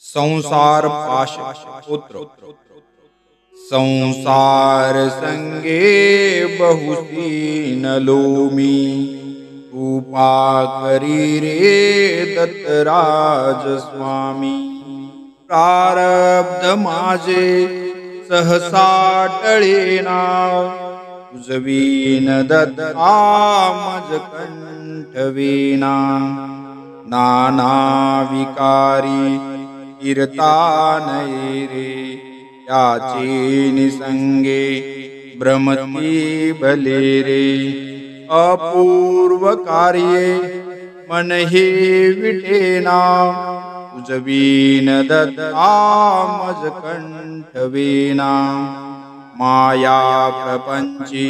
संसार पाश पुत्र संसार संगे बहुसीन लोमी कृपा करी रे दत्तराज स्वामी। प्रारब्ध माझे सहसा टळेना तुझवीन दत्ता मज कंठवीना। नाना विकारी कीर्तानये रे याचे निसंगे भ्रमती भले रे। अपूर्व कार्ये मन हे विटेना तुझवीन दत्ता मज कंठवीना। माया प्रपंची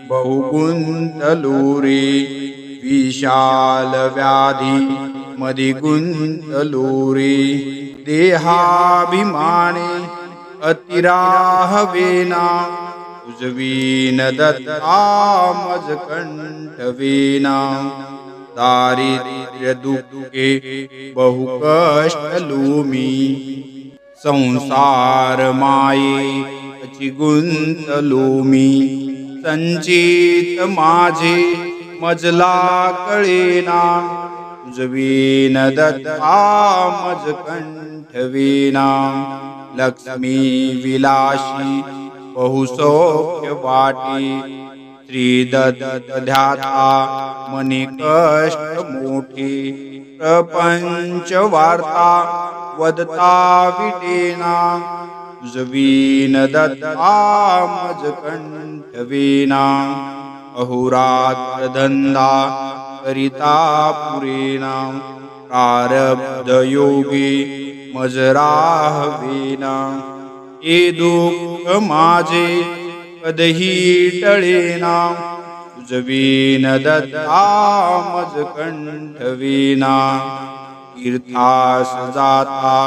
बहुगुंतलो रे विशाल व्याधी मधी गुंतलो रे। देहाभिमाने अतिराहवेना तुझवीन दत्ता मज कंठवीना। दारिद्र्य दुःखे बहु कष्ट लोमी संसार माये गुंतलो मी। संचित माझे मजला कळेना तुझवीन दत्ता मज कंठवीना। लक्ष्मी विलासी बहुसौख्य वाटी श्रीदत्त ध्याता मनी कष्ट मोठे। प्रपंच वार्ता वदता विटेना तुझवीन दत्ता मज कंठवीना। अहोरात्र धंदा करिता पुरेना प्रारब्ध योगी मज राहवेना। हे दुःख माझे कधही टळेना तुझवीन दत्ता मज कंठवीना। तीर्थास जाता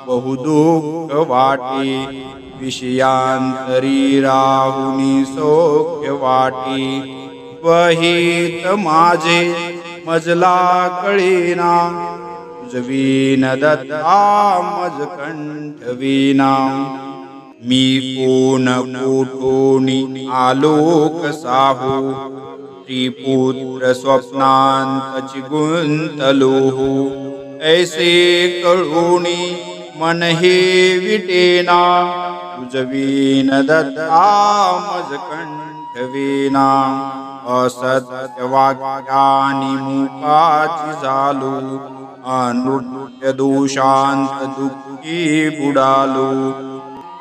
बहु दुःख वाटे विषयांतरी राहुनी सौख्य वाटे। वहित माझे मजला कळेना तुझवीन दत्ता मज कंठवीना। मी कोण कोठोनी आलोक साहो त्रिपुत्र स्वप्नांतची गुंतलो। ऐसे कळूनी मन हे विटेना तुझवीन दत्ता मज कंठवीना। असत्य वाक्यानी मुखाची झालो अनृत्य दोषांत दुःखी बुडालो।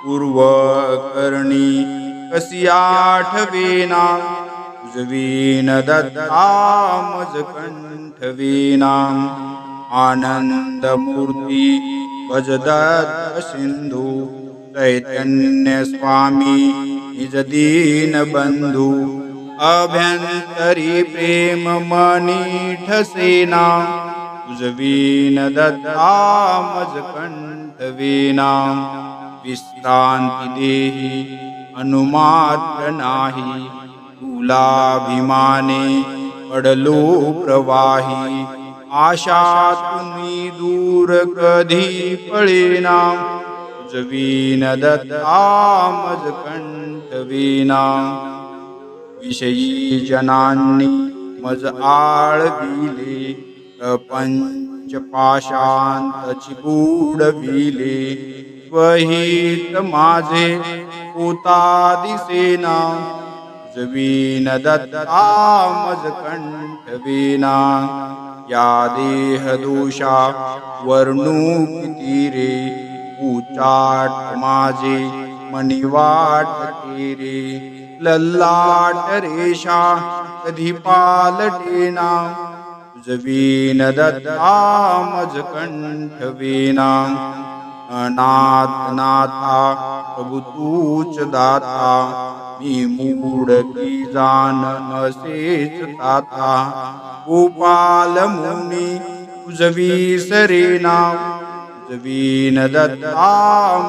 पूर्व करणी कसी आठवेना तुझवीन दत्ता मज कंठवीना। आनंद मूर्ती भज दत्त सिंधू चैतन्य स्वामी निज दीन बंधू। अभ्यंतरी प्रेम मनी ठसेना तुझवीन दत्ता मज कंठवीना। विश्रांती देही अनुमात्र नाही तुलाभिमाने पडलो प्रवाही। आशा तुम्ही दूर कधी पळेना तुझवीन दत्ता मज कंठवीना। विषयी जनांनी मज आळविले प्रपंच पाशांतची बुडविले। स्वहित माझे होता दिसेना तुझवीन दत्ता मज कंठवीना। या देह दोषा वर्णू किती रे उचाट माझे मनी वाटते रे। लल्लाट रेषा कधी पालटेना तुझवीन दत्ता मज कंठवीना। अनाथ नाथा प्रभु तूच दाता मी मूड की जान असेच ताता। गोपाल मुनी तुझविसरेना तुझवीन दत्ता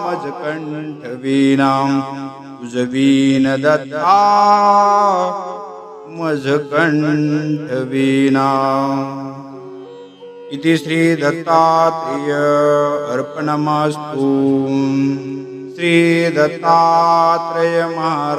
मज कंठवीना। तुझवीन दत्ता मज कंठवीना। इति श्री दत्तात्रेय अर्पणमस्तु. श्री दत्तात्रेय महाराज